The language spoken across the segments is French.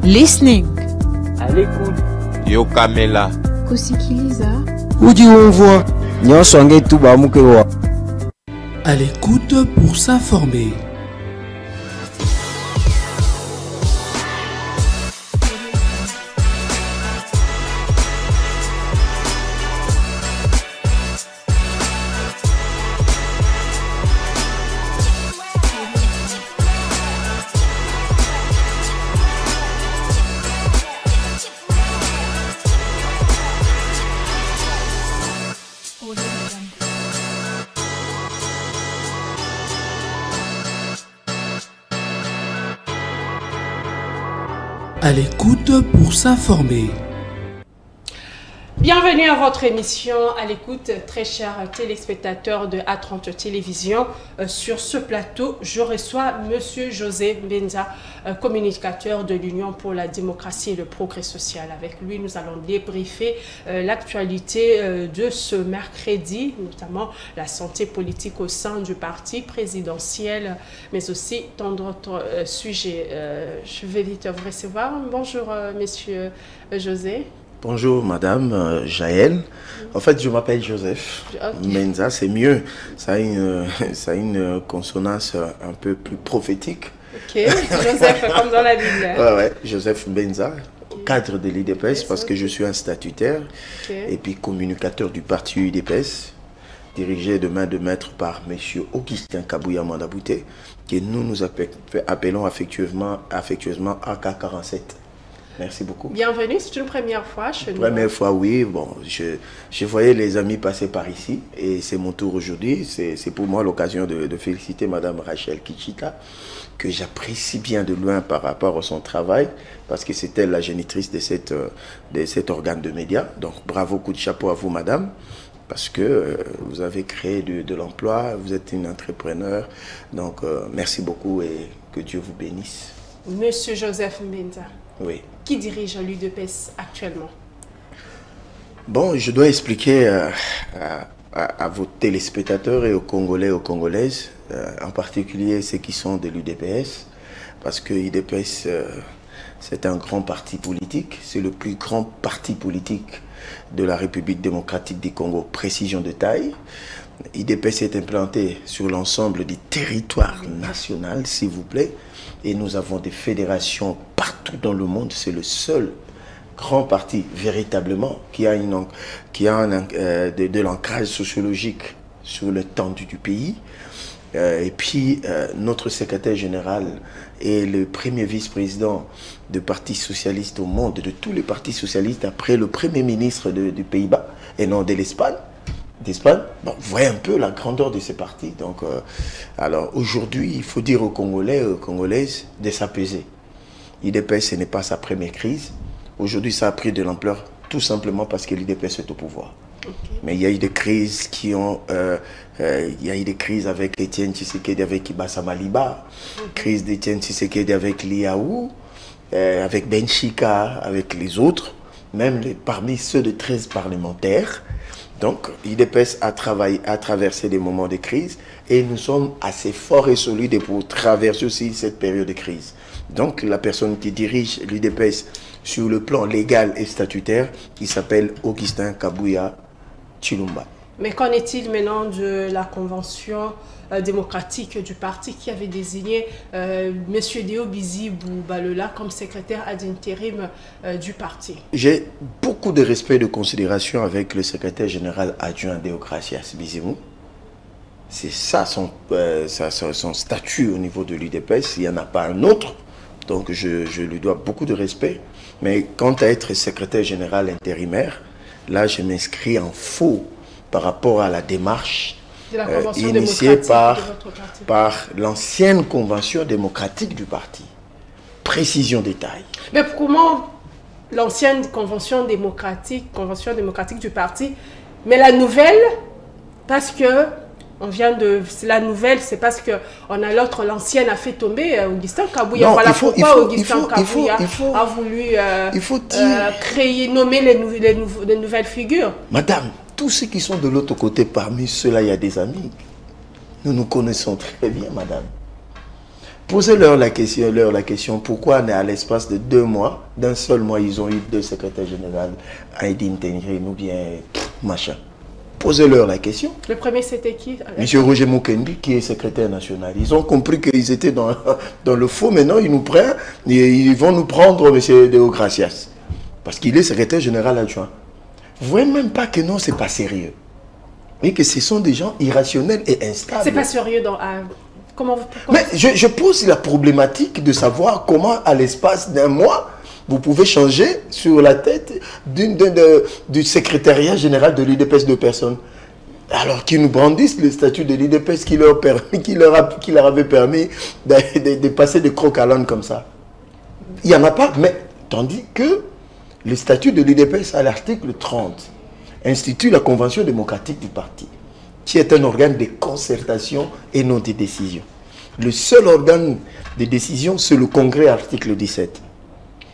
Listening. À l'écoute. Yo Kamela. Kusikiliza. Udi onvoa. Nyonsonge tuba mukewa. À l'écoute pour s'informer. À l'écoute pour s'informer. Bienvenue à votre émission à l'écoute, très chers téléspectateurs de A30 Télévision. Sur ce plateau, je reçois Monsieur José Benza, communicateur de l'Union pour la démocratie et le progrès social. Avec lui, nous allons débriefer l'actualité de ce mercredi, notamment la santé politique au sein du parti présidentiel, mais aussi tant d'autres sujets. Je vais vite vous recevoir. Bonjour, Monsieur José. Bonjour Madame Jaël. En fait, je m'appelle Joseph. Okay. Menza, c'est mieux. Ça a une consonance un peu plus prophétique. Ok, Joseph, comme dans la Bible. Ouais, Joseph Benza, cadre de l'UDPS, parce que je suis un statutaire et puis communicateur du parti UDPS, dirigé de main de maître par M. Augustin Kabouya Mandabouté, que nous appelons affectueusement AK47. Merci beaucoup. Bienvenue, c'est une première fois chez nous. Première fois, oui. Bon, je voyais les amis passer par ici et c'est mon tour aujourd'hui. C'est pour moi l'occasion de féliciter Madame Rachel Kichita, que j'apprécie bien de loin par rapport à son travail, parce que c'est elle la génitrice de cet organe de médias. Donc, bravo, coup de chapeau à vous, Madame, parce que vous avez créé de l'emploi, vous êtes une entrepreneur. Donc, merci beaucoup et que Dieu vous bénisse. Monsieur Joseph Benza. Oui. Qui dirige l'UDPS actuellement? Bon, je dois expliquer à vos téléspectateurs et aux Congolais et aux Congolaises, en particulier ceux qui sont de l'UDPS, parce que l'UDPS, c'est un grand parti politique, c'est le plus grand parti politique de la République démocratique du Congo, précision de taille. l'UDPS est implanté sur l'ensemble du territoire national, s'il vous plaît. Et nous avons des fédérations partout dans le monde. C'est le seul grand parti, véritablement, qui a de l'ancrage sociologique sur l'étendue du pays. Et puis, notre secrétaire général est le premier vice-président du Parti socialiste au monde, de tous les partis socialistes, après le premier ministre du Pays-Bas, et non de l'Espagne. Bon, vous voyez un peu la grandeur de ces partis. Donc, alors aujourd'hui, il faut dire aux Congolais et aux Congolaises de s'apaiser. L'UDPS, ce n'est pas sa première crise. Aujourd'hui, ça a pris de l'ampleur tout simplement parce que l'UDPS est au pouvoir. Okay. Mais il y a eu des crises il y a eu des crises avec Etienne Tshisekedi, avec Ibassa Maliba, crise d'Etienne Tshisekedi avec Liaou, avec Benchika, avec les autres, même parmi ceux de 13 parlementaires. Donc, l'UDPS a traversé des moments de crise et nous sommes assez forts et solides pour traverser aussi cette période de crise. Donc, la personne qui dirige l'UDPS sur le plan légal et statutaire, il s'appelle Augustin Kabouya Chilumba. Mais qu'en est-il maintenant de la convention démocratique du parti qui avait désigné M. Deobizi Boubalela comme secrétaire ad intérim du parti? J'ai beaucoup de respect et de considération avec le secrétaire général adjoint Deogracias Bizimou. C'est ça son statut au niveau de l'UDPS, il n'y en a pas un autre. Donc je lui dois beaucoup de respect. Mais quant à être secrétaire général intérimaire, là je m'inscris en faux par rapport à la démarche initiée par l'ancienne convention démocratique du parti. Précision détail. Mais comment l'ancienne convention démocratique du parti, mais la nouvelle, parce que la nouvelle, c'est parce que l'ancienne a fait tomber Augustin Kabouya. Voilà pourquoi Augustin Kabouya a voulu nommer les nouvelles figures. Madame, tous ceux qui sont de l'autre côté, parmi ceux-là, il y a des amis. Nous nous connaissons très bien, madame. Posez-leur la question, pourquoi à l'espace de 2 mois, d'un seul mois, ils ont eu 2 secrétaires généraux, Aïdine Tengrine ou bien machin. Posez-leur la question. Le premier, c'était qui? Monsieur Roger Mukendi, qui est secrétaire national. Ils ont compris qu'ils étaient dans le faux. Maintenant, ils nous prennent, ils vont nous prendre monsieur Deo Gracias. Parce qu'il est secrétaire général adjoint. Vous voyez même pas que non, c'est pas sérieux. Et que ce sont des gens irrationnels et instables. C'est pas sérieux dans... Comment Mais je pose la problématique de savoir comment, à l'espace d'un mois, vous pouvez changer sur la tête du secrétariat général de l'UDPS de personnes. Alors qu'ils nous brandissent le statut de l'UDPS qui leur avait permis de passer des crocs à l'âne comme ça. Il n'y en a pas, mais tandis que le statut de l'UDPS à l'article 30 institue la Convention démocratique du parti, qui est un organe de concertation et non de décision. Le seul organe de décision, c'est le Congrès, article 17.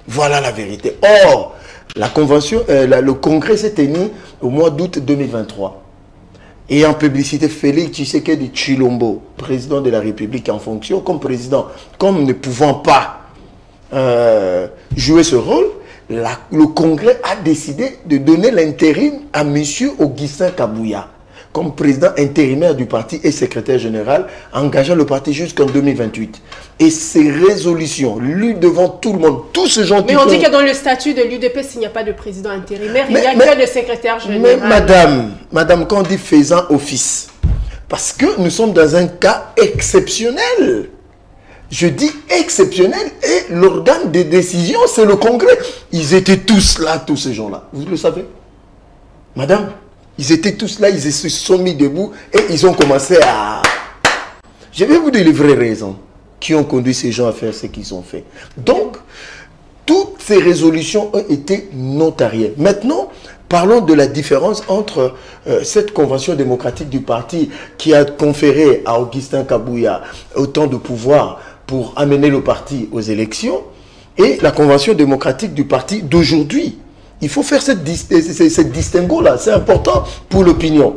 Voilà la vérité. Or, la convention, le Congrès s'est tenu au mois d'août 2023. Et en publicité, Félix Tshisekedi Tshilombo, président de la République en fonction, comme président, comme ne pouvant pas jouer ce rôle, le Congrès a décidé de donner l'intérim à M. Augustin Kabouya, comme président intérimaire du parti et secrétaire général, engageant le parti jusqu'en 2028. Et ces résolutions, lues devant tout le monde, tous ces gens qui... Mais on dit que dans le statut de l'UDPS, il n'y a pas de président intérimaire, il n'y a que le secrétaire général. Mais madame, quand on dit faisant office, parce que nous sommes dans un cas exceptionnel. Je dis exceptionnel, et l'organe de décision, c'est le Congrès. Ils étaient tous là, tous ces gens-là. Vous le savez? Madame, ils étaient tous là, ils se sont mis debout et ils ont commencé à... Je vais vous dire les vraies raisons qui ont conduit ces gens à faire ce qu'ils ont fait. Donc, toutes ces résolutions ont été notariées. Maintenant, parlons de la différence entre cette convention démocratique du parti qui a conféré à Augustin Kabouya autant de pouvoir pour amener le parti aux élections et la convention démocratique du parti d'aujourd'hui. Il faut faire cette distinguo-là, c'est important pour l'opinion.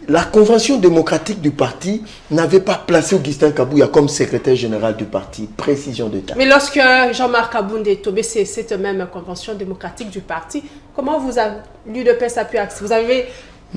La convention démocratique du parti n'avait pas placé Augustin Kabouya comme secrétaire général du parti. Précision de taille. Mais lorsque Jean-Marc Aboundé est tombé, c'est cette même convention démocratique du parti. Comment l'UDPS a pu accepter? Vous avez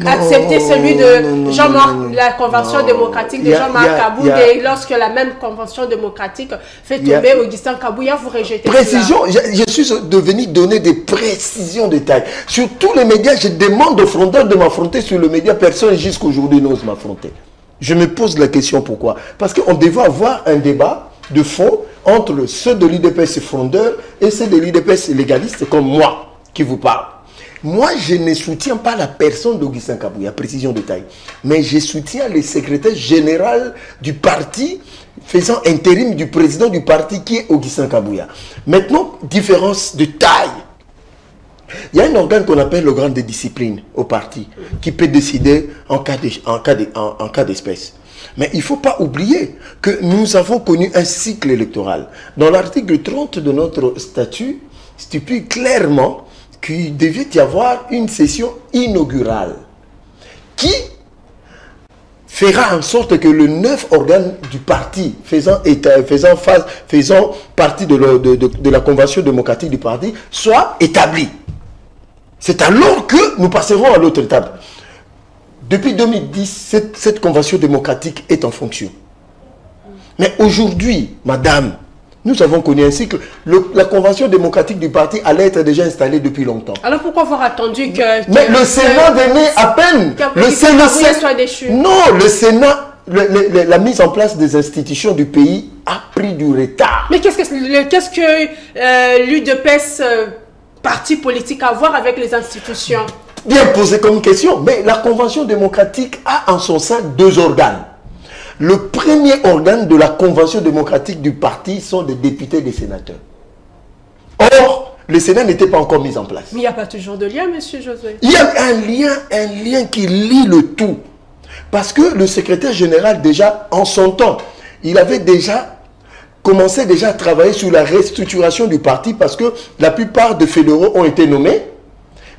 accepté celui de Jean-Marc, la convention démocratique de Jean-Marc Aboundé, et lorsque la même convention démocratique fait tomber Augustin Kabouya, vous rejetez précision, je suis devenu donner des précisions de taille. Sur tous les médias, je demande aux frondeurs de m'affronter sur le média. Personne jusqu'aujourd'hui n'ose m'affronter. Je me pose la question pourquoi. Parce qu'on devait avoir un débat de fond entre ceux de l'UDPS frondeurs et ceux de l'UDPS légalistes comme moi qui vous parle. Moi, je ne soutiens pas la personne d'Augustin Kabouya, précision de taille, mais je soutiens le secrétaire général du parti, faisant intérim du président du parti qui est Augustin Kabouya. Maintenant, différence de taille. Il y a un organe qu'on appelle l'organe de discipline au parti, qui peut décider en cas d'espèce. Mais il ne faut pas oublier que nous avons connu un cycle électoral. Dans l'article 30 de notre statut, stipule clairement qu'il devait y avoir une session inaugurale qui fera en sorte que le 9 organes du parti faisant partie de la convention démocratique du parti soit établi. C'est alors que nous passerons à l'autre étape. Depuis 2010, cette convention démocratique est en fonction. Mais aujourd'hui, madame, nous avons connu un cycle. La convention démocratique du parti allait être déjà installée depuis longtemps. Alors pourquoi avoir attendu que... Mais le Sénat venait à peine. Le Sénat soit déchu. Non, le Sénat, la mise en place des institutions du pays a pris du retard. Mais qu'est-ce que l'UDPS, parti politique, a à voir avec les institutions? Bien posé comme question. Mais la convention démocratique a en son sein 2 organes. Le premier organe de la convention démocratique du parti sont des députés et des sénateurs. Or, le Sénat n'était pas encore mis en place. Mais il n'y a pas toujours de lien, monsieur Josué. Il y a un lien qui lie le tout. Parce que le secrétaire général, déjà, en son temps, il avait déjà commencé à travailler sur la restructuration du parti parce que la plupart des fédéraux ont été nommés,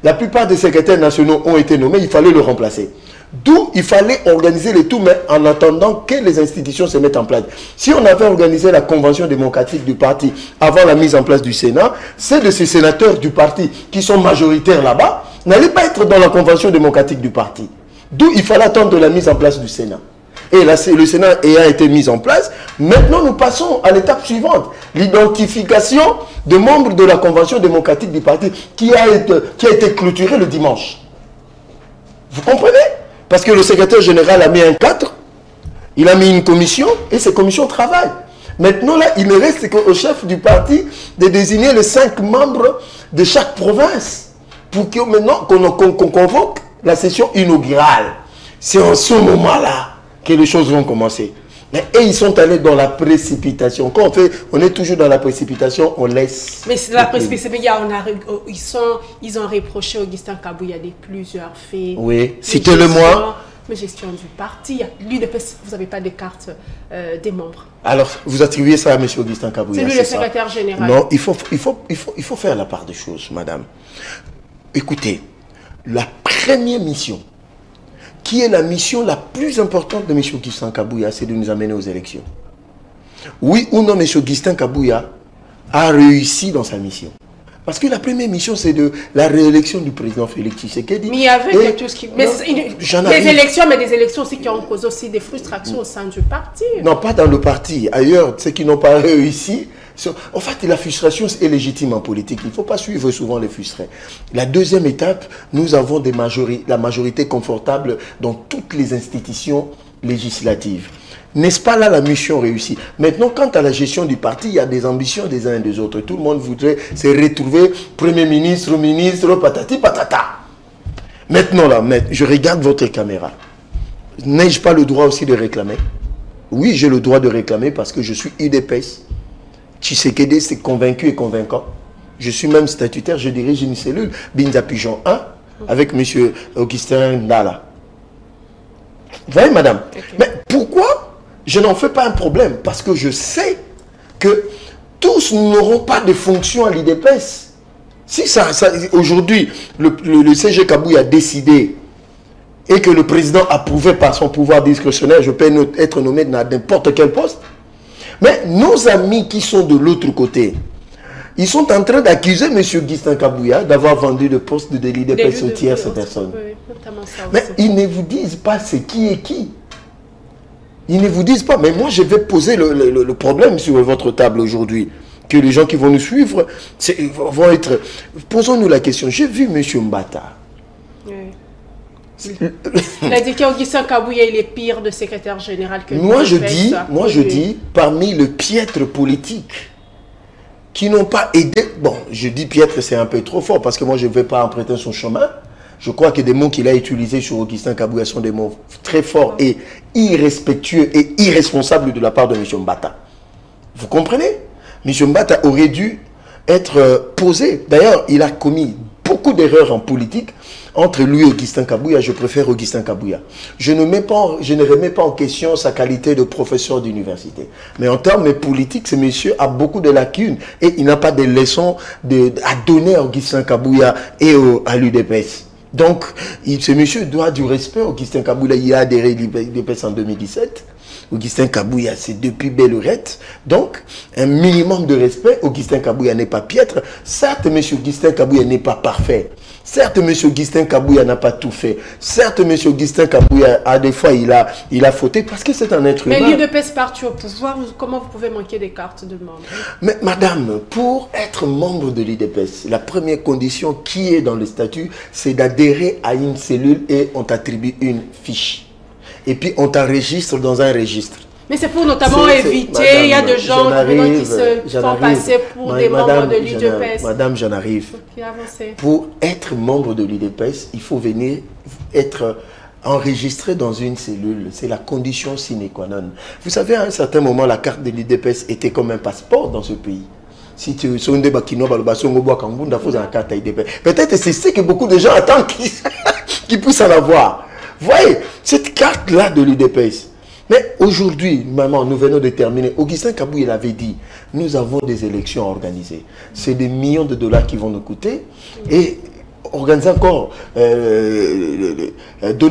la plupart des secrétaires nationaux ont été nommés, il fallait le remplacer. D'où il fallait organiser le tout, mais en attendant que les institutions se mettent en place. Si on avait organisé la convention démocratique du parti avant la mise en place du Sénat, c'est de ces sénateurs du parti qui sont majoritaires là-bas n'allaient pas être dans la convention démocratique du parti. D'où il fallait attendre la mise en place du Sénat. Et là, le Sénat ayant été mis en place, maintenant nous passons à l'étape suivante. L'identification de membres de la convention démocratique du parti qui a été clôturée le dimanche. Vous comprenez? Parce que le secrétaire général a mis un cadre, il a mis une commission et ces commissions travaillent. Maintenant là, il ne reste qu'au chef du parti de désigner les 5 membres de chaque province pour que maintenant qu'on convoque la session inaugurale. C'est en ce moment-là que les choses vont commencer. Et ils sont allés dans la précipitation. Quand on est toujours dans la précipitation, on laisse... Mais c'est la précipitation. Ils ont reproché Augustin Kabouya de plusieurs faits. Oui, citez-le-moi. Mais gestion du parti. L'UDPS, vous n'avez pas de carte des membres. Alors, vous attribuez ça à M. Augustin Kabouya. C'est lui le secrétaire général. Non, il faut faire la part des choses, madame. Écoutez, la première mission, qui est la mission la plus importante de M. Augustin Kabouya, c'est de nous amener aux élections. Oui ou non, M. Augustin Kabouya a réussi dans sa mission. Parce que la première mission, c'est de la réélection du président Félix Tshisekedi. Mais il y avait tout ce qui... des élections, mais des élections aussi qui ont causé aussi des frustrations au sein du parti. Non, pas dans le parti. Ailleurs, ceux qui n'ont pas réussi... En fait, la frustration est légitime en politique. Il ne faut pas suivre souvent les frustrés. La deuxième étape, nous avons la majorité confortable dans toutes les institutions législatives. N'est-ce pas là la mission réussie? Maintenant, quant à la gestion du parti, il y a des ambitions des uns et des autres. Tout le monde voudrait se retrouver Premier ministre, ministre, patati patata. Maintenant là, je regarde votre caméra. N'ai-je pas le droit aussi de réclamer? Oui, j'ai le droit de réclamer parce que je suis UDPS. Tshisekedi, c'est convaincu et convaincant. Je suis même statutaire, je dirige une cellule, Binza Pigeon 1, avec M. Augustin Ndala. Vous voyez, madame? Okay. Mais pourquoi je n'en fais pas un problème? Parce que je sais que tous n'auront pas de fonction à l'IDPS. Si aujourd'hui, le CG Kabouya a décidé et que le président approuvait par son pouvoir discrétionnaire, je peux être nommé dans n'importe quel poste. Mais nos amis qui sont de l'autre côté, ils sont en train d'accuser M. Augustin Kabouya d'avoir vendu le poste de l'IDPS aux tierces personnes. Mais ils ne vous disent pas c'est qui est qui. Ils ne vous disent pas. Mais moi, je vais poser le problème sur votre table aujourd'hui. Que les gens qui vont nous suivre vont être... Posons-nous la question. J'ai vu M. Mbata. Oui. Il a dit qu'Augustin Kabouya il est pire de secrétaire général que moi je dis parmi le piètre politique qui n'ont pas aidé, bon je dis piètre c'est un peu trop fort parce que moi je ne vais pas emprunter son chemin. Je crois que des mots qu'il a utilisés sur Augustin Kabouya sont des mots très forts et irrespectueux et irresponsables de la part de M. Mbata. Vous comprenez? M. Mbata aurait dû être posé. D'ailleurs, il a commis beaucoup d'erreurs en politique. Entre lui et Augustin Kabouya, je préfère Augustin Kabouya. Je ne remets pas en question sa qualité de professeur d'université. Mais en termes politiques, ce monsieur a beaucoup de lacunes et il n'a pas de leçons à donner à Augustin Kabouya et à l'UDPS. Donc, ce monsieur doit du respect. Augustin Kabouya, il a adhéré à l'UDPS en 2017. Augustin Kabouya, c'est depuis belle lurette. Donc, un minimum de respect. Augustin Kabouya n'est pas piètre. Certes, M. Augustin Kabouya n'est pas parfait. Certes, M. Augustin Kabouya n'a pas tout fait. Certes, M. Augustin Kabouya, à des fois, il a fauté parce que c'est un être humain. Mais l'UDPS parti au pouvoir, comment vous pouvez manquer des cartes de membre? Mais madame, pour être membre de l'UDPS, la première condition qui est dans le statut, c'est d'adhérer à une cellule et on t'attribue une fiche. Et puis on t'enregistre dans un registre. Mais c'est pour notamment éviter, il y a des gens qui se font passer pour des membres de l'UDPS. Madame, j'en arrive. Pour être membre de l'UDPS, il faut venir être enregistré dans une cellule. C'est la condition sine qua non. Vous savez, à un certain moment, la carte de l'UDPS était comme un passeport dans ce pays. Si tu es un débat qui n'a pas le basson, peut-être c'est ce que beaucoup de gens attendent qu'ils puissent en avoir. Vous voyez, cette carte-là de l'UDPS. Mais aujourd'hui, maman, nous venons de terminer. Augustin Kabouya l'avait dit, nous avons des élections organisées. C'est des millions de dollars qui vont nous coûter. Et organiser encore, donner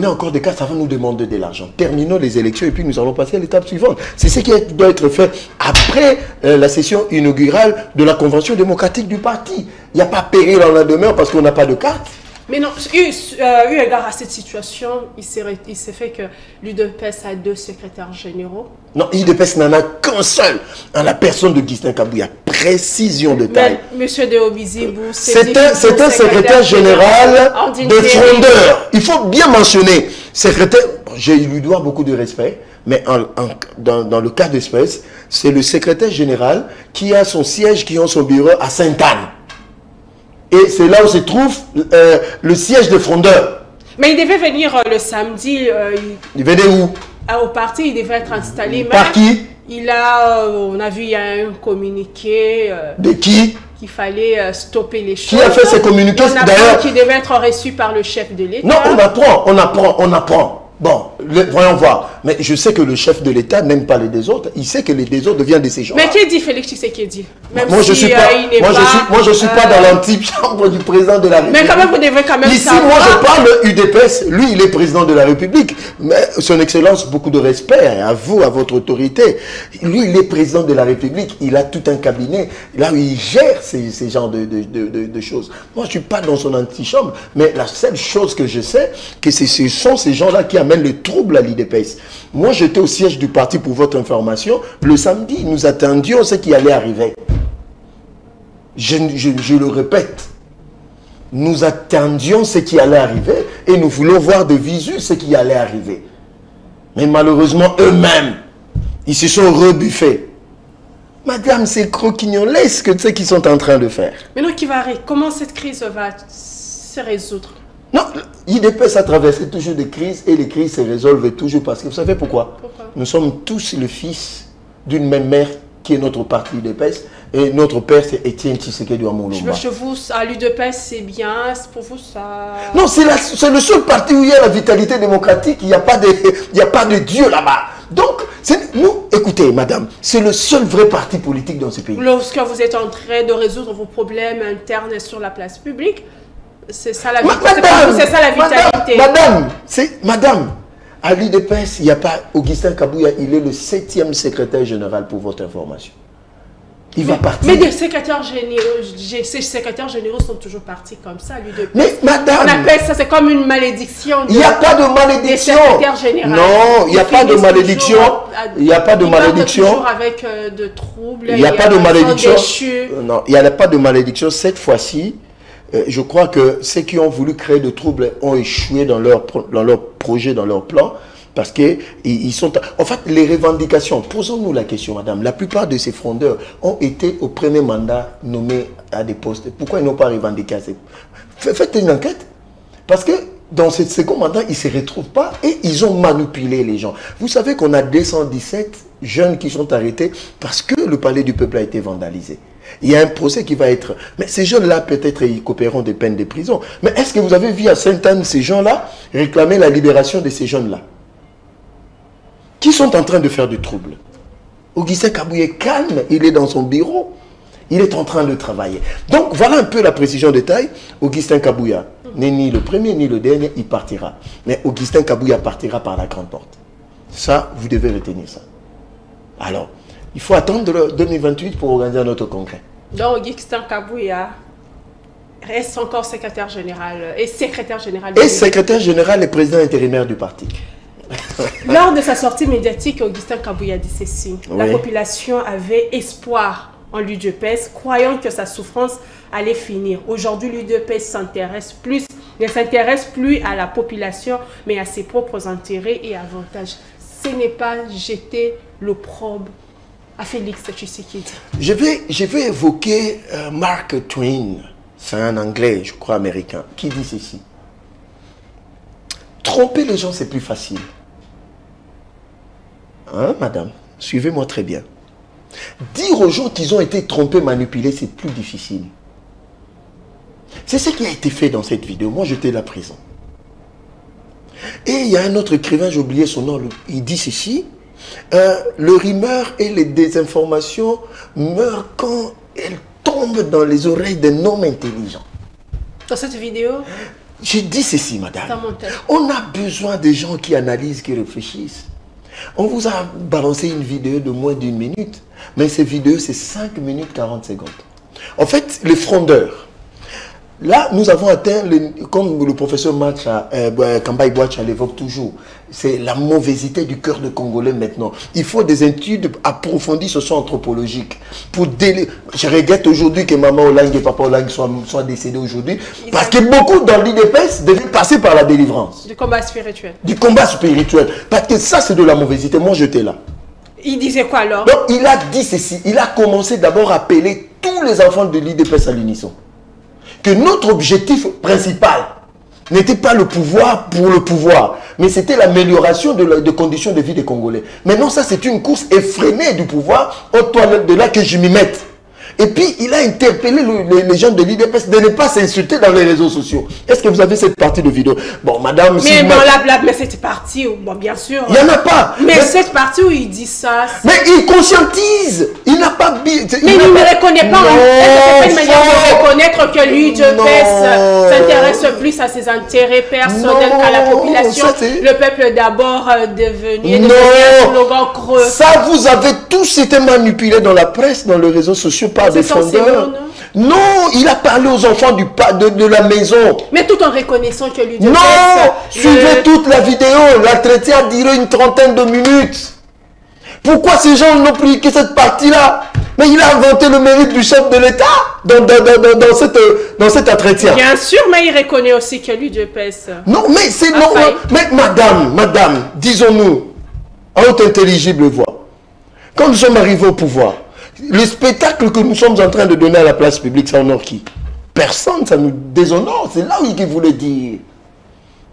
encore des cartes, ça va nous demander de l'argent. Terminons les élections et puis nous allons passer à l'étape suivante. C'est ce qui doit être fait après la session inaugurale de la Convention démocratique du parti. Il n'y a pas péril en la demeure parce qu'on n'a pas de carte. Mais non, eu égard à cette situation, il s'est fait que l'UDPS a 2 secrétaires généraux. Non, l'UDPS n'en a qu'un seul, en la personne de Augustin Kabouya. Précision de taille. Monsieur Deobizibou, c'est un secrétaire général de frondeur. Il faut bien mentionner. Secrétaire, je lui dois beaucoup de respect, mais dans le cas d'espèce, c'est le secrétaire général qui a son siège, qui a son bureau à Sainte-Anne. Et c'est là où se trouve le siège de frondeur. Mais il devait venir le samedi. Il venait où? Au parti, il devait être installé. Par qui? On a vu, il y a un communiqué. De qui? Qu'il fallait stopper les choses. Qui a fait ces communiqués d'ailleurs? Qui devait être reçu par le chef de l'État. Non, on apprend. Bon, voyons voir. Mais je sais que le chef de l'État n'aime pas les désordres. Il sait que les désordres viennent de ces gens. Mais qui dit Félix Tshisekedi? Moi, je suis pas dans l'antichambre du président de la République. Mais quand même, vous devez quand même savoir. Ici, moi, je parle UDPS. Lui, il est président de la République. Mais son Excellence, beaucoup de respect à vous, à votre autorité. Lui, il est président de la République. Il a tout un cabinet. Là où il gère ces genres de choses. Moi, je ne suis pas dans son antichambre. Mais la seule chose que je sais, que ce sont ces gens-là qui amènent le trouble à l'UDPS. Moi, j'étais au siège du parti pour votre information. Le samedi, nous attendions ce qui allait arriver. Je le répète. Nous attendions ce qui allait arriver et nous voulons voir de visu ce qui allait arriver. Mais malheureusement, eux-mêmes, ils se sont rebuffés. Madame, c'est croquignolesque ce qu'ils sont en train de faire. Mais non, comment cette crise va se résoudre? Non, l'UDPS a traversé toujours des crises et les crises se résolvent toujours parce que vous savez pourquoi? Nous sommes tous le fils d'une même mère qui est notre parti UDPS et notre père c'est Étienne Tshisekedi Amoloma. Chez vous, à l'UDPS c'est bien, pour vous ça... Non, c'est le seul parti où il y a la vitalité démocratique, il n'y a pas de Dieu là-bas. Donc, nous, écoutez madame, c'est le seul vrai parti politique dans ce pays. Lorsque vous êtes en train de résoudre vos problèmes internes sur la place publique, c'est ça la vitalité. Madame, à l'UDPS, il n'y a pas Augustin Kabouya, il est le 7e secrétaire général pour votre information. Il va partir. Mais des secrétaires généraux, ces secrétaires généraux sont toujours partis comme ça, l'UDPS. Mais madame, on appelle ça, c'est comme une malédiction. Il n'y a pas de malédiction. Non, il n'y a pas de malédiction. Il n'y a pas de malédiction. Toujours avec de troubles. Il n'y a pas de malédiction. Non, il n'y a pas de malédiction. Cette fois-ci, je crois que ceux qui ont voulu créer de troubles ont échoué dans leur projet, dans leur plan, parce qu'ils sont... En fait, les revendications, posons-nous la question, madame, la plupart de ces frondeurs ont été au premier mandat nommés à des postes. Pourquoi ils n'ont pas revendiqué assez? Faites une enquête. Parce que dans ce second mandat, ils ne se retrouvent pas et ils ont manipulé les gens. Vous savez qu'on a 217 jeunes qui sont arrêtés parce que le palais du peuple a été vandalisé. Il y a un procès qui va être... Mais ces jeunes-là, peut-être, ils coopéreront des peines de prison. Mais est-ce que vous avez vu à Sainte-Anne ces gens-là réclamer la libération de ces jeunes-là? Qui sont en train de faire du trouble? Augustin Kabouya est calme, il est dans son bureau. Il est en train de travailler. Donc, voilà un peu la précision de taille. Augustin Kabouya n'est ni le premier ni le dernier, il partira. Mais Augustin Kabouya partira par la grande porte. Ça, vous devez retenir ça. Alors, il faut attendre 2028 pour organiser notre congrès. Donc, Augustin Kabouya reste encore secrétaire général et secrétaire général. Et secrétaire général et président intérimaire du parti. Lors de sa sortie médiatique, Augustin Kabouya dit ceci. Oui. La population avait espoir en l'UDPS, croyant que sa souffrance allait finir. Aujourd'hui, l'UDPS ne s'intéresse plus à la population, mais à ses propres intérêts et avantages. Ce n'est pas jeter l'opprobre à Félix Tshisekedi. Je vais évoquer Mark Twain, c'est un anglais, je crois américain, qui dit ceci. Tromper les gens, c'est plus facile. Hein, madame? Suivez-moi très bien. Dire aux gens qu'ils ont été trompés, manipulés, c'est plus difficile. C'est ce qui a été fait dans cette vidéo. Moi, j'étais là présent. Et il y a un autre écrivain, j'ai oublié son nom, il dit ceci. Le rumeur et les désinformations meurent quand elles tombent dans les oreilles d'un homme intelligent. Dans cette vidéo, j'ai dit ceci, madame. dans mon texte. On a besoin de gens qui analysent, qui réfléchissent. On vous a balancé une vidéo de moins d'1 minute. Mais cette vidéo, c'est 5 minutes 40 secondes. En fait, les frondeurs. Là, nous avons atteint, comme le professeur Kambaï Bouacha l'évoque toujours, c'est la mauvaisité du cœur de Congolais maintenant. Il faut des études approfondies socio-anthropologiques. Je regrette aujourd'hui que maman Olang et papa Olang soient décédés aujourd'hui, parce que beaucoup dans l'IDPS devaient passer par la délivrance. Du combat spirituel. Du combat spirituel. Parce que ça, c'est de la mauvaisité. Moi, j'étais là. Il disait quoi alors? Donc, il a dit ceci. Il a commencé d'abord à appeler tous les enfants de l'IDPS à l'unisson. Que notre objectif principal n'était pas le pouvoir pour le pouvoir, mais c'était l'amélioration des conditions de vie des Congolais. Maintenant, ça, c'est une course effrénée du pouvoir, de là que je m'y mette. Et puis, il a interpellé les gens de l'IDPS de ne pas s'insulter dans les réseaux sociaux. Est-ce que vous avez cette partie de vidéo? Bon, madame... Mais bon, mais cette partie, bon, bien sûr. Il n'y en a pas. Mais cette partie où il dit ça... Mais il conscientise. Il n'a pas... Mais il ne me reconnaît pas. C'est pas une manière de reconnaître que lui, l'IDPS, s'intéresse plus à ses intérêts personnels qu'à la population. Le peuple d'abord devenu... Non. Slogan creux. Ça, vous avez tous été manipulés dans la presse, dans les réseaux sociaux, par des fondeurs. Non, il a parlé aux enfants de la maison. Mais tout en reconnaissant que lui... Non, suivez toute la vidéo. L'entretien a duré une trentaine de minutes. Pourquoi ces gens n'ont pris que cette partie-là? Mais il a inventé le mérite du chef de l'État dans cet entretien. Bien sûr, mais il reconnaît aussi que lui, l'UDPS. Non, mais c'est non. Mais madame, disons-nous, à haute intelligible voix, quand nous sommes arrivés au pouvoir, le spectacle que nous sommes en train de donner à la place publique, ça honore qui? Personne, ça nous déshonore. C'est là où il voulait dire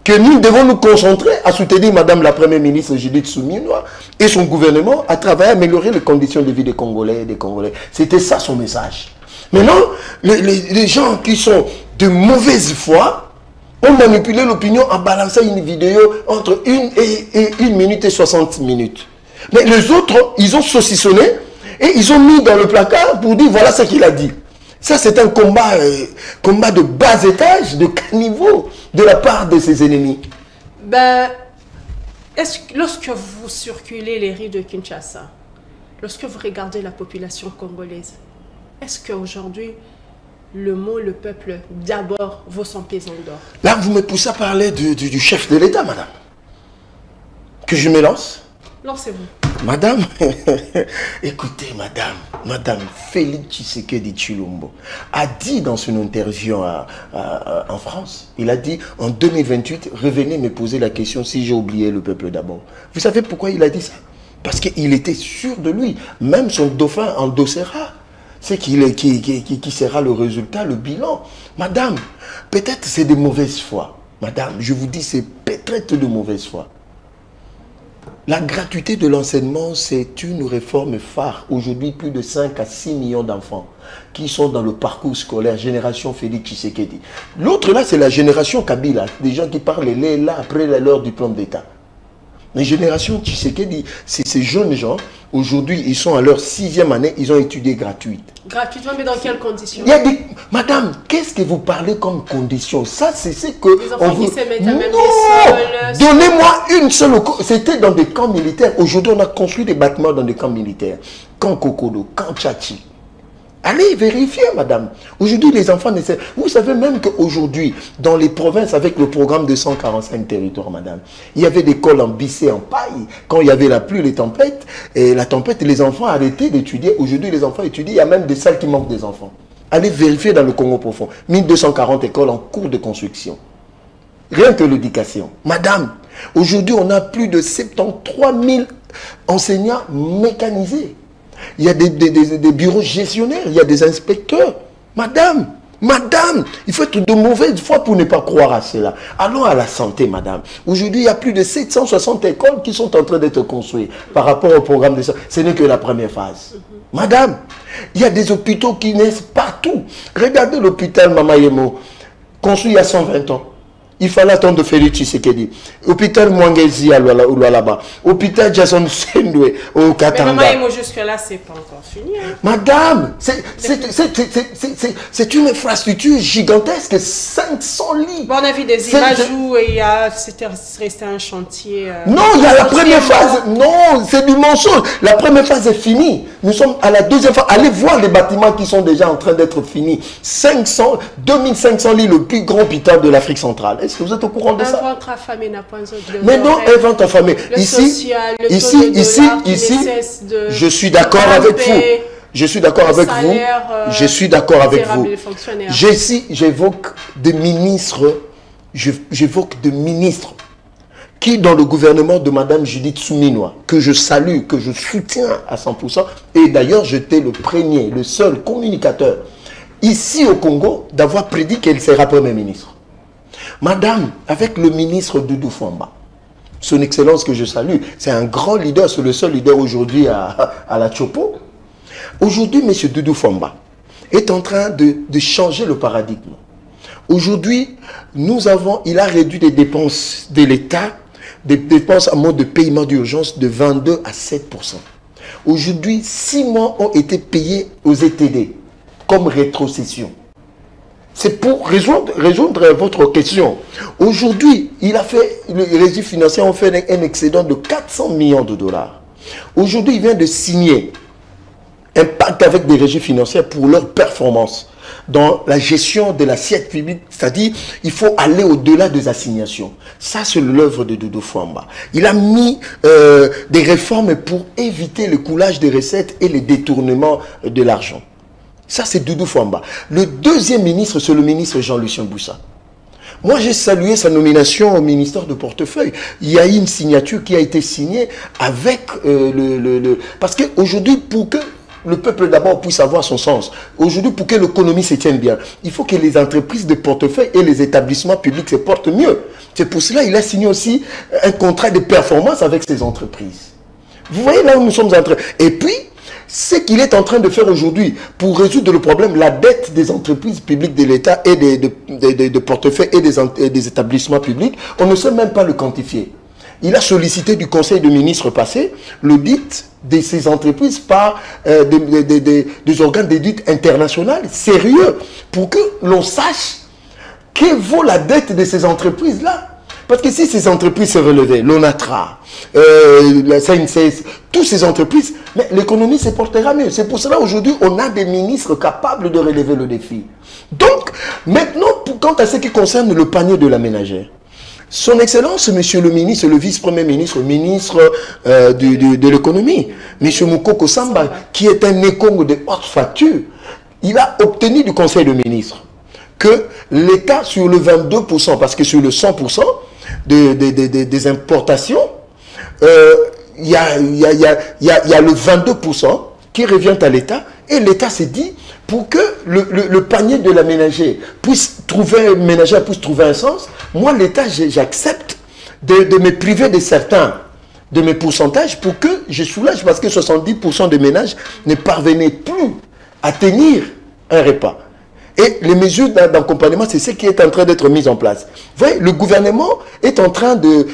que nous devons nous concentrer à soutenir Madame la Première ministre Judith Suminwa et son gouvernement à travailler à améliorer les conditions de vie des Congolais et des Congolais. C'était ça son message. Maintenant, les gens qui sont de mauvaise foi ont manipulé l'opinion en balançant une vidéo entre 1 minute et 60 minutes. Mais les autres, ils ont saucissonné et ils ont mis dans le placard pour dire voilà ce qu'il a dit. Ça, c'est un combat de bas étage, de caniveau, de la part de ses ennemis. Ben, lorsque vous circulez les rues de Kinshasa, lorsque vous regardez la population congolaise, est-ce qu'aujourd'hui, le mot, le peuple, d'abord, vaut son pesant d'or? Là, vous me poussez à parler du chef de l'État, madame. Que je me lance? Lancez-vous. Madame, écoutez, madame Félix Tshisekedi Tshilombo a dit dans son interview en France, il a dit en 2028, revenez me poser la question si j'ai oublié le peuple d'abord. Vous savez pourquoi il a dit ça? Parce qu'il était sûr de lui, même son dauphin endossera. C'est qui sera le résultat, le bilan. Madame, peut-être c'est de mauvaise foi. Madame, je vous dis, c'est peut-être de mauvaise foi. La gratuité de l'enseignement, c'est une réforme phare. Aujourd'hui, plus de 5 à 6 millions d'enfants qui sont dans le parcours scolaire, génération Félix Tshisekedi. L'autre là, c'est la génération Kabila, des gens qui parlent là après leur diplôme d'État. La génération Tshisekedi, c'est ces jeunes gens, aujourd'hui, ils sont à leur 6e année, ils ont étudié gratuite. Gratuitement, mais dans quelles conditions? Il y a des... Madame, qu'est-ce que vous parlez comme condition? Ça, c'est ce que... Les enfants qui se mettent à même des sols... Donnez-moi une seule... C'était dans des camps militaires. Aujourd'hui, on a construit des bâtiments dans des camps militaires. Camp Kokodo, camp Tchachi. Allez vérifier, madame. Aujourd'hui, les enfants ne savent... Vous savez même qu'aujourd'hui, dans les provinces, avec le programme de 145 territoires, madame, il y avait des écoles en bissé, en paille. Quand il y avait la pluie, les tempêtes, et la tempête, les enfants arrêtaient d'étudier. Aujourd'hui, les enfants étudient. Il y a même des salles qui manquent des enfants. Allez vérifier dans le Congo profond. 1240 écoles en cours de construction. Rien que l'éducation. Madame, aujourd'hui, on a plus de 73 000 enseignants mécanisés. Il y a des bureaux gestionnaires, il y a des inspecteurs. Madame, il faut être de mauvaise foi pour ne pas croire à cela. Allons à la santé, madame. Aujourd'hui, il y a plus de 760 écoles qui sont en train d'être construites par rapport au programme de santé. Ce n'est que la première phase. Madame, il y a des hôpitaux qui naissent partout. Regardez l'hôpital Mama Yemo, construit il y a 120 ans. Il fallait attendre Félix Tshisekedi. Hôpital Mwangezi à Lualaba. Hôpital Jason Sendwe au Katanga. Mais maman, jusque-là, c'est pas encore fini. Hein. Madame, c'est une infrastructure gigantesque. 500 lits. Bon, on a vu des images où c'était resté un chantier. Non, il y a la première phase. Non, c'est du mensonge. La première phase est finie. Nous sommes à la deuxième phase. Allez voir les bâtiments qui sont déjà en train d'être finis. 2500 lits, le plus grand hôpital de l'Afrique centrale. Est-ce que vous êtes au courant de ça? Un ventre affamé n'a pas de... Mais non, un ventre affamé. Ici, je suis d'accord avec vous. Je suis d'accord avec vous. Je suis d'accord avec vous. J'évoque des ministres. J'évoque des ministres qui, dans le gouvernement de Mme Judith Souminois, que je salue, que je soutiens à 100%, et d'ailleurs, j'étais le premier, le seul communicateur ici au Congo d'avoir prédit qu'elle sera Premier ministre. Madame, avec le ministre Doudou Fwamba, son excellence que je salue, c'est un grand leader, c'est le seul leader aujourd'hui à la Chopo. Aujourd'hui, M. Doudou Fwamba est en train de changer le paradigme. Aujourd'hui, il a réduit les dépenses de l'État, des dépenses en mode de paiement d'urgence de 22 à 7%. Aujourd'hui, 6 mois ont été payés aux ETD comme rétrocession. C'est pour résoudre votre question. Aujourd'hui, les régies financières ont fait un excédent de 400 millions de dollars. Aujourd'hui, il vient de signer un pacte avec des régies financières pour leur performance dans la gestion de l'assiette publique, c'est-à-dire il faut aller au-delà des assignations. Ça, c'est l'œuvre de Doudou Fwamba. Il a mis des réformes pour éviter le coulage des recettes et les détournements de l'argent. Ça, c'est Doudou Fwamba. Le deuxième ministre, c'est le ministre Jean-Lucien Boussa. Moi, j'ai salué sa nomination au ministère de portefeuille. Il y a eu une signature qui a été signée avec Parce qu'aujourd'hui, pour que le peuple d'abord puisse avoir son sens, aujourd'hui, pour que l'économie se tienne bien, il faut que les entreprises de portefeuille et les établissements publics se portent mieux. C'est pour cela qu'il a signé aussi un contrat de performance avec ces entreprises. Vous voyez là où nous sommes en train. Et puis, ce qu'il est en train de faire aujourd'hui pour résoudre le problème, la dette des entreprises publiques de l'État et des portefeuilles et des établissements publics, on ne sait même pas le quantifier. Il a sollicité du Conseil de ministres passé l'audit de ces entreprises par des organes d'audit international sérieux pour que l'on sache que vaut la dette de ces entreprises-là. Parce que si ces entreprises se relevaient, l'ONATRA, la CNCS, toutes ces entreprises, mais l'économie se portera mieux. C'est pour cela aujourd'hui on a des ministres capables de relever le défi. Donc, maintenant, quant à ce qui concerne le panier de la ménagère, son Excellence, Monsieur le ministre, le vice-premier ministre, ministre de l'économie, Monsieur Moukoko Samba, qui est un écongue de haute facture, il a obtenu du Conseil de ministres que l'État sur le 22%, parce que sur le 100% des importations, il y a le 22% qui revient à l'État, et l'État s'est dit, pour que le panier de la ménagère puisse trouver un sens, moi l'État j'accepte de me priver de certains de mes pourcentages pour que je soulage, parce que 70% des ménages ne parvenaient plus à tenir un repas. Et les mesures d'accompagnement, c'est ce qui est en train d'être mis en place. Vous voyez, le gouvernement est en train de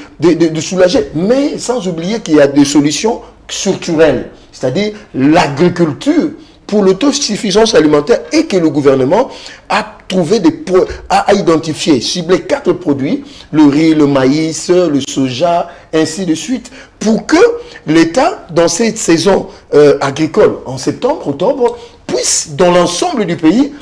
soulager, mais sans oublier qu'il y a des solutions structurelles, c'est-à-dire l'agriculture pour l'autosuffisance alimentaire, et que le gouvernement a trouvé a identifié, ciblé 4 produits, le riz, le maïs, le soja, ainsi de suite, pour que l'État, dans cette saison agricole, en septembre, octobre, puisse, dans l'ensemble du pays,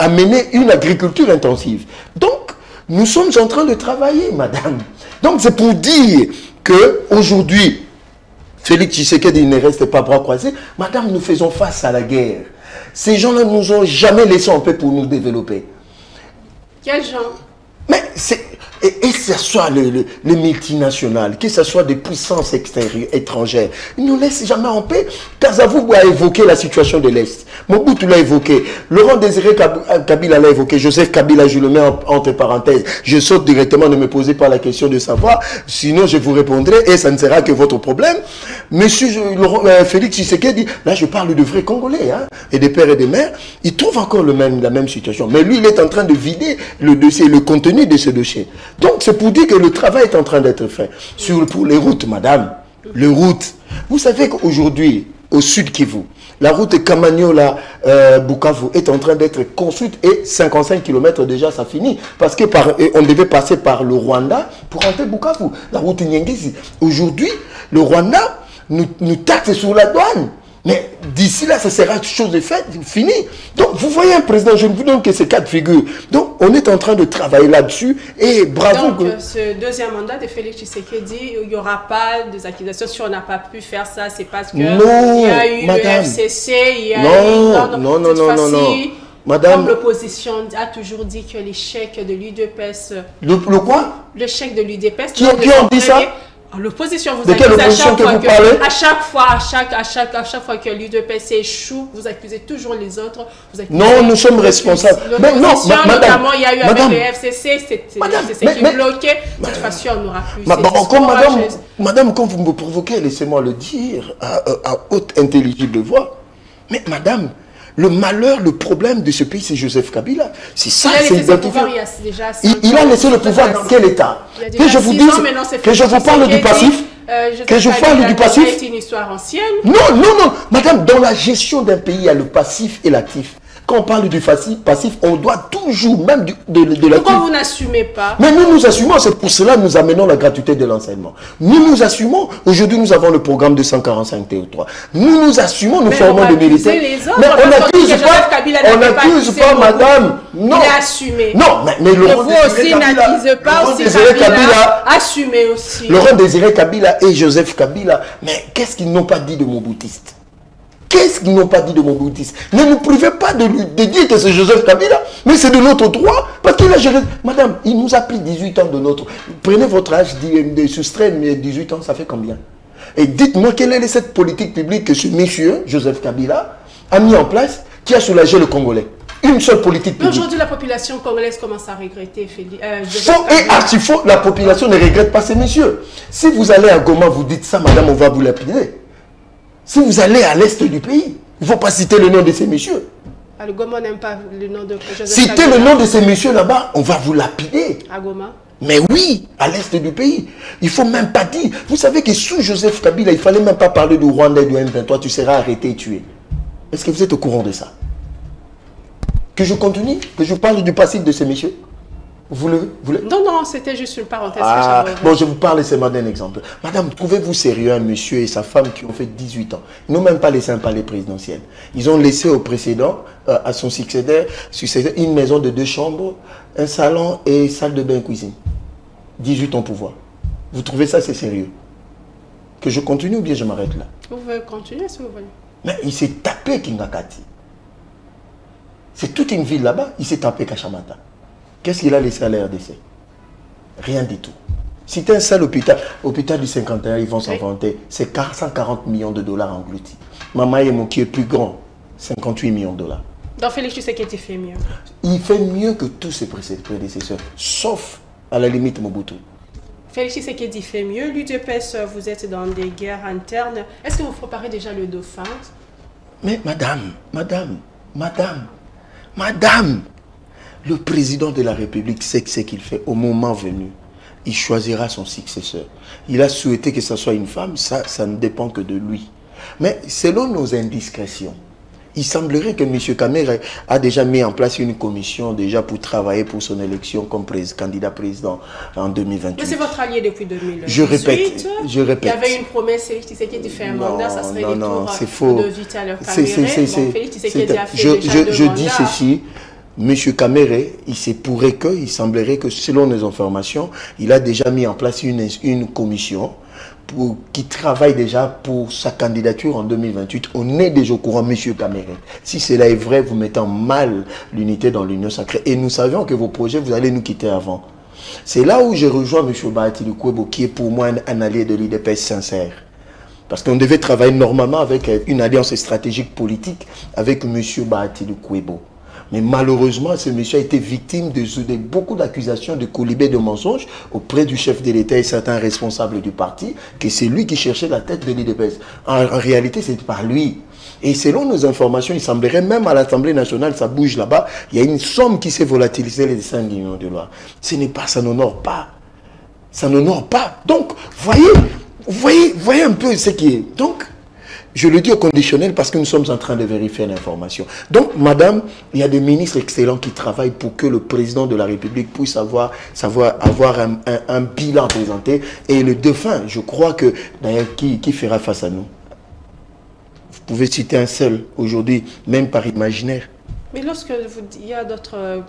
amener une agriculture intensive. Donc, nous sommes en train de travailler, madame. Donc, c'est pour dire qu'aujourd'hui, Félix Tshisekedi ne reste pas bras croisés. Madame, nous faisons face à la guerre. Ces gens-là ne nous ont jamais laissé en paix pour nous développer. Quels gens? Mais c'est... Et que ce soit les multinationales, que ce soit des puissances extérieures, étrangères, ils ne nous laissent jamais en paix. Kazavou a évoqué la situation de l'Est. Mobutu l'a évoqué. Laurent Désiré Kabila l'a évoqué. Joseph Kabila, je le mets entre parenthèses. Je saute directement, ne me posez pas la question de savoir. Sinon, je vous répondrai et ça ne sera que votre problème. Monsieur Félix Tshisekedi, là je parle de vrais Congolais, hein, et des pères et des mères, ils trouvent encore la même situation. Mais lui, il est en train de vider le dossier, le contenu de ce dossier. Donc c'est pour dire que le travail est en train d'être fait. Pour les routes, madame, les routes. Vous savez qu'aujourd'hui, au sud Kivu, la route Kamanyola-Bukavu est en train d'être construite et 55 km déjà, ça finit. Parce que on devait passer par le Rwanda pour entrer Bukavu. La route Nyangezi. Aujourd'hui, le Rwanda nous taxe sur la douane. Mais d'ici là, ça sera chose de faite, fini. Donc, vous voyez un président, je ne vous donne que ces 4 figures. Donc, on est en train de travailler là-dessus et bravo. Donc, ce deuxième mandat de Félix Tshisekedi, il n'y aura pas des accusations si on n'a pas pu faire ça, c'est parce que il y a eu le FCC, il y a eu... Non. Madame, comme l'opposition a toujours dit que les chèques de l'UDPS... Le quoi? Le chèque de l'UDPS... Qui ont dit ça? L'opposition vous accuse à chaque fois que l'UDPS échoue, vous accusez toujours les autres. Non, nous sommes responsables. Mais non, notamment, il y a eu avec le FCC, c'est qui bloquait. De toute façon, on n'aura plus. Madame, quand vous me provoquez, laissez-moi le dire à haute intelligible voix. Mais madame, le malheur, le problème de ce pays, c'est Joseph Kabila. C'est ça, c'est identifié. Il a laissé le pouvoir dans quel état? Que je vous dise, que je vous parle du passif. Que je parle du passif. C'est une histoire ancienne. Non. Madame, dans la gestion d'un pays, il y a le passif et l'actif. Quand on parle du passif, on doit toujours, même de l'actif. Pourquoi vous n'assumez pas? Mais nous assumons, c'est pour cela que nous amenons la gratuité de l'enseignement. Nous assumons, aujourd'hui nous avons le programme de 145 TO3. Nous assumons, nous formons des militaires. Mais on n'accuse pas, madame. Non. Il a assumé. Non, mais Laurent Désiré Kabila, Kabila assumé aussi. Laurent Désiré Kabila et Joseph Kabila, mais qu'est-ce qu'ils n'ont pas dit de Mobutistes? Qu'est-ce qu'ils n'ont pas dit de Mobutistes? Ne nous privez pas de dire que c'est Joseph Kabila, mais c'est de notre droit, parce qu'il a géré. Madame, il nous a pris 18 ans de notre... Prenez votre âge, soustraire 18 ans, ça fait combien? Et dites-moi quelle est cette politique publique que ce monsieur, Joseph Kabila, a mis en place, qui a soulagé le Congolais? Une seule politique publique. Aujourd'hui, la population congolaise commence à regretter. Faux, la population ne regrette pas ces messieurs. Si vous allez à Goma, vous dites ça, madame, on va vous lapider. Si vous allez à l'est du pays, il ne faut pas citer le nom de ces messieurs. Le Goma n'aime pas le nom de Joseph Citez Kabila. Le nom de ces messieurs là-bas, on va vous lapider. À Goma? Mais oui, à l'est du pays. Il ne faut même pas dire. Vous savez que sous Joseph Kabila, il ne fallait même pas parler du Rwanda et du M23, tu seras arrêté et tué. Est-ce que vous êtes au courant de ça? Que je continue? Que je parle du passif de ces messieurs? Vous voulez? Non, c'était juste une parenthèse. Bon, je vous parle seulement d'un exemple. Madame, trouvez-vous sérieux un monsieur et sa femme qui ont fait 18 ans? Ils n'ont même pas laissé un palais présidentiel. Ils ont laissé au précédent, à son successeur, une maison de 2 chambres, un salon et salle de bain et cuisine. 18 ans pouvoir. Vous trouvez ça, c'est sérieux? Que je continue ou bien je m'arrête là? Vous pouvez continuer si vous voulez. Mais il s'est tapé Kingakati. C'est toute une ville là-bas, il s'est tapé Kachamata. Qu'est-ce qu'il a laissé à la RDC? Rien du tout. Si tu as un seul hôpital du 51, ils vont s'en vanter. C'est 140 millions de dollars engloutis. Mamayemo qui est plus grand, 58 millions de dollars. Donc Félix Tshisekedi fait mieux. Il fait mieux que tous ses prédécesseurs, sauf à la limite Mobutu. Félix Tshisekedi fait mieux. L'UDPS, vous êtes dans des guerres internes. Est-ce que vous préparez déjà le dauphin? Mais madame, le président de la République sait ce qu'il fait au moment venu. Il choisira son successeur. Il a souhaité que ce soit une femme, ça ne dépend que de lui. Mais selon nos indiscrétions, il semblerait que M. Kamere a déjà mis en place une commission déjà pour travailler pour son élection comme candidat président en 2028. Mais c'est votre allié depuis 2018. Je répète. Il y avait une promesse, Félix Tshisekedi fait un mandat, ça serait c'est faux. De Vital Kamerhe. Félix Tshisekedi a fait je dis ceci. Monsieur Kamere, il semblerait que selon nos informations, il a déjà mis en place une commission qui travaille déjà pour sa candidature en 2028. On est déjà au courant, monsieur Kamere. Si cela est vrai, vous mettez en mal l'unité dans l'Union sacrée. Et nous savions que vos projets, vous allez nous quitter avant. C'est là où je rejoins monsieur Bahati Lukwebo, qui est pour moi un allié de l'UDPS sincère. Parce qu'on devait travailler normalement avec une alliance stratégique politique avec monsieur Bahati Lukwebo. Mais malheureusement, ce monsieur a été victime de beaucoup d'accusations de colibé de mensonges auprès du chef de l'État et certains responsables du parti, que c'est lui qui cherchait la tête de l'UDPS. En réalité, c'est par lui. Et selon nos informations, il semblerait même à l'Assemblée nationale, ça bouge là-bas, il y a une somme qui s'est volatilisée, les 5 millions de dollars. Ce n'est pas, ça n'honore pas. Ça n'honore pas. Donc, voyez un peu ce qui est. Donc, je le dis au conditionnel parce que nous sommes en train de vérifier l'information. Donc, madame, il y a des ministres excellents qui travaillent pour que le président de la République puisse avoir un bilan présenté. Et le défunt, je crois que, d'ailleurs, qui fera face à nous? Vous pouvez citer un seul aujourd'hui, même par imaginaire. Mais lorsque il y a d'autres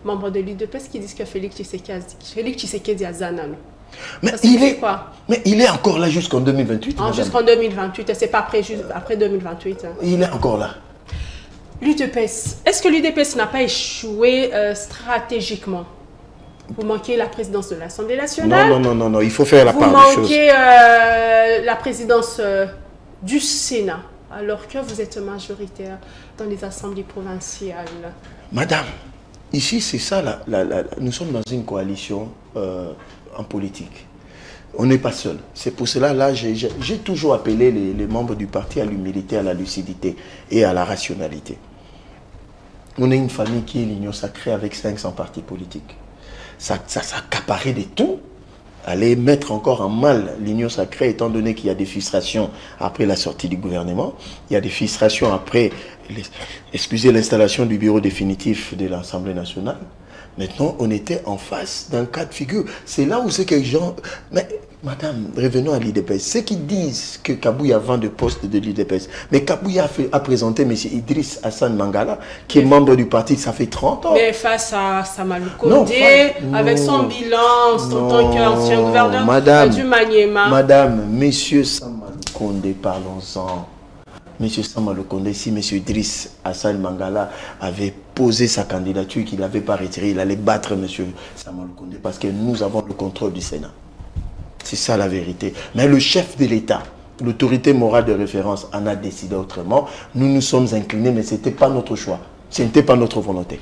membres de l'UDPS qui disent que Félix Tshisekedi a Zanano. Mais il est encore là jusqu'en 2028. Jusqu'en 2028, et c'est pas après 2028. Hein. Il est encore là. L'UDPS, est-ce que l'UDPS n'a pas échoué stratégiquement? Vous manquez la présidence de l'Assemblée nationale. Non, il faut faire la part des choses. Vous manquez la présidence du Sénat, alors que vous êtes majoritaire dans les assemblées provinciales. Madame, ici c'est ça, nous sommes dans une coalition en politique. On n'est pas seul. C'est pour cela, là, j'ai toujours appelé les membres du parti à l'humilité, à la lucidité et à la rationalité. On est une famille qui est l'Union Sacrée avec 500 partis politiques. Ça s'accaparait de tout. Aller mettre encore en mal l'Union Sacrée, étant donné qu'il y a des frustrations après la sortie du gouvernement. Il y a des frustrations après, l'installation du bureau définitif de l'Assemblée nationale. Maintenant, on était en face d'un cas de figure. C'est là où c'est que les gens... Mais, madame, revenons à l'UDPS. Ceux qui disent que Kabouya vend de poste de l'UDPS. Mais Kabouya a présenté M. Idriss Hassan Mangala, qui est membre du parti, ça fait 30 ans. Mais face à Samalou Condé, avec son bilan, en tant qu'ancien gouverneur du Maniema. Madame, M. Samalou Condé, parlons-en. M. Samalou Condé, si M. Idriss Hassan Mangala avait posé sa candidature, qu'il n'avait pas retiré, il allait battre M. Samalou Condé parce que nous avons le contrôle du Sénat. C'est ça la vérité. Mais le chef de l'État, l'autorité morale de référence, en a décidé autrement. Nous nous sommes inclinés, mais ce n'était pas notre choix. Ce n'était pas notre volonté.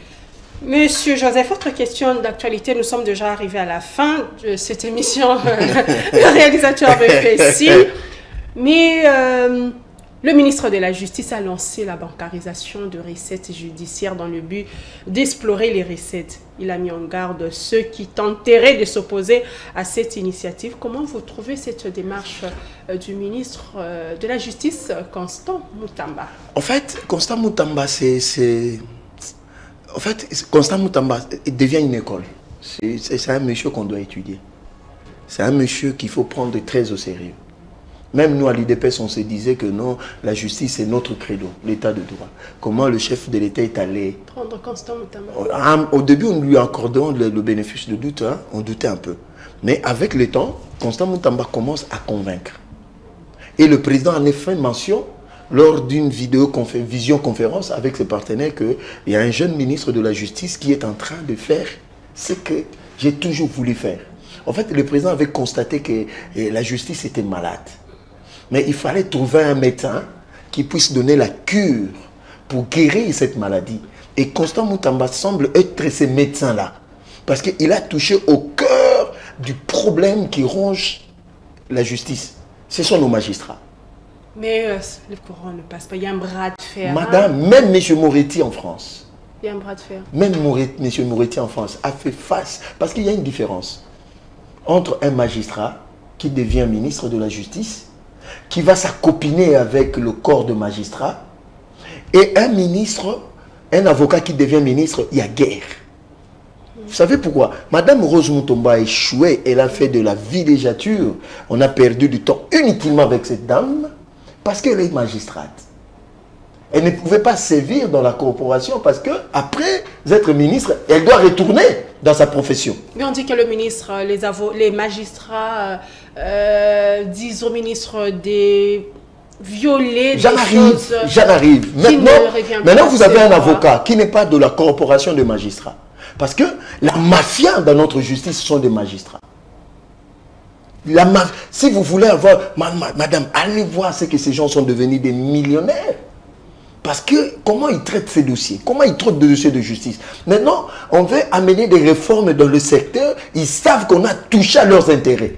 Monsieur Joseph, autre question d'actualité. Nous sommes déjà arrivés à la fin de cette émission. Le réalisateur me fait signe. Mais... le ministre de la Justice a lancé la bancarisation de recettes judiciaires dans le but d'explorer les recettes. Il a mis en garde ceux qui tenteraient de s'opposer à cette initiative. Comment vous trouvez cette démarche du ministre de la Justice, Constant Moutamba? En fait, Constant Moutamba, Constant Moutamba devient une école. C'est un monsieur qu'on doit étudier. C'est un monsieur qu'il faut prendre très au sérieux. Même nous, à l'UDPS, on se disait que non, la justice, c'est notre credo, l'état de droit. Comment le chef de l'État est allé... prendre Constant Moutamba. Au début, on lui accordait le bénéfice de doute, hein, on doutait un peu. Mais avec le temps, Constant Moutamba commence à convaincre. Et le président en a fait mention, lors d'une visioconférence avec ses partenaires, qu'il y a un jeune ministre de la Justice qui est en train de faire ce que j'ai toujours voulu faire. En fait, le président avait constaté que la justice était malade. Mais il fallait trouver un médecin qui puisse donner la cure pour guérir cette maladie. Et Constant Moutamba semble être ce médecin-là. Parce qu'il a touché au cœur du problème qui ronge la justice. Ce sont nos magistrats. Mais le courant ne passe pas. Il y a un bras de fer. Madame, même M. Moretti en France. Il y a un bras de fer. Même M. Moretti en France a fait face. Parce qu'il y a une différence entre un magistrat qui devient ministre de la Justice, qui va s'accopiner avec le corps de magistrats, et un ministre, un avocat qui devient ministre, il y a guerre. Vous savez pourquoi? Madame Rose Mutomba a échoué, elle a fait de la villégiature. On a perdu du temps inutilement avec cette dame, parce qu'elle est magistrate. Elle ne pouvait pas sévir dans la corporation parce que après être ministre, elle doit retourner dans sa profession. Mais on dit que le ministre, les magistrats disent au ministre de violer des choses. J'en arrive. Maintenant, vous avez un avocat qui n'est pas de la corporation de magistrats. Parce que la mafia dans notre justice sont des magistrats. Si vous voulez avoir... Madame, allez voir ce que ces gens sont devenus des millionnaires. Parce que comment ils traitent ces dossiers? Comment ils traitent des dossiers de justice? Maintenant, on veut amener des réformes dans le secteur. Ils savent qu'on a touché à leurs intérêts.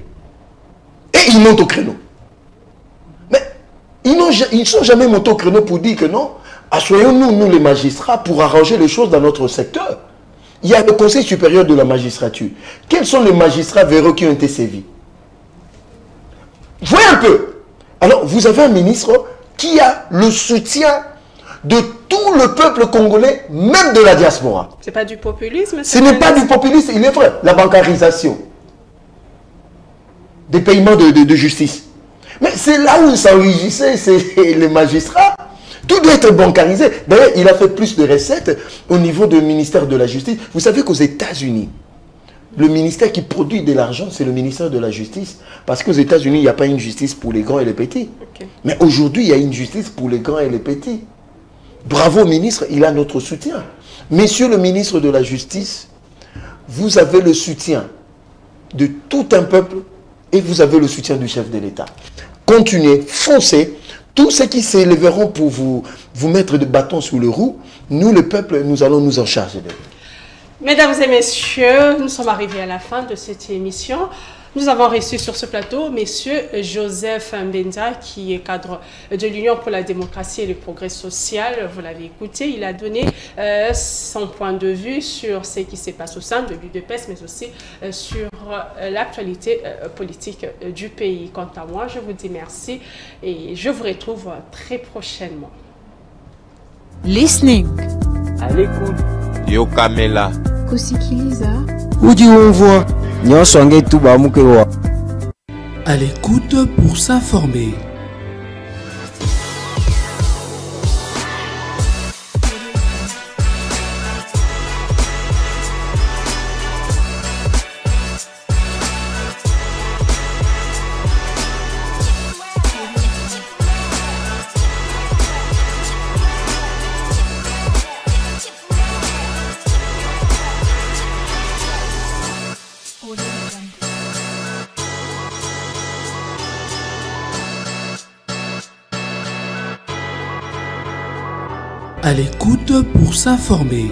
Et ils montent au créneau. Mais Ils ne sont jamais montés au créneau pour dire que non, assoyons-nous, nous les magistrats, pour arranger les choses dans notre secteur. Il y a le Conseil supérieur de la magistrature. Quels sont les magistrats véreux qui ont été sévis? Voyez un peu. Alors, vous avez un ministre qui a le soutien de tout le peuple congolais, même de la diaspora. C'est pas du populisme? Ce n'est pas du populisme, il est vrai. La bancarisation des paiements de justice. Mais c'est là où s'enrigissaient les magistrats. Tout doit être bancarisé. D'ailleurs, il a fait plus de recettes au niveau du ministère de la Justice. Vous savez qu'aux États-Unis, le ministère qui produit de l'argent, c'est le ministère de la Justice. Parce qu'aux États-Unis, il n'y a pas une justice pour les grands et les petits. Okay. Mais aujourd'hui, il y a une justice pour les grands et les petits. Bravo, ministre, il a notre soutien. Monsieur le ministre de la Justice, vous avez le soutien de tout un peuple et vous avez le soutien du chef de l'État. Continuez, foncez. Tous ceux qui s'élèveront pour vous mettre de bâtons sous le roue, nous, le peuple, nous allons nous en charger d'eux. Mesdames et messieurs, nous sommes arrivés à la fin de cette émission. Nous avons reçu sur ce plateau Monsieur Joseph Mbenza, qui est cadre de l'Union pour la démocratie et le progrès social. Vous l'avez écouté, il a donné son point de vue sur ce qui se passe au sein de l'UDPS, mais aussi sur l'actualité politique du pays. Quant à moi, je vous dis merci et je vous retrouve très prochainement. Listening. À l'écoute. Yo Kamela. Kusikiliza. Udi Onvoa. Nyonsonge Tuba Mukewa. À l'écoute pour s'informer. À l'écoute pour s'informer.